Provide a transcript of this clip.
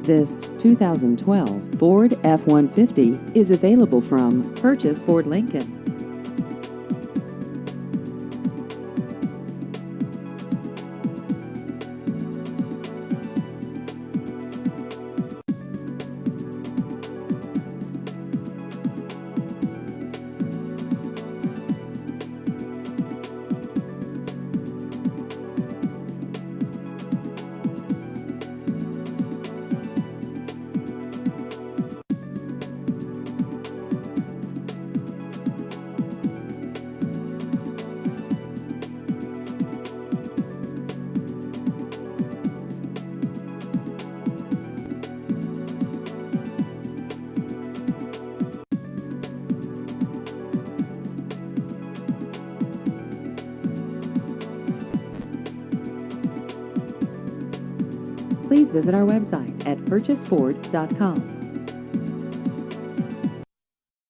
This 2012 Ford F-150 is available from Purchase Ford Lincoln. Please visit our website at purchaseford.com.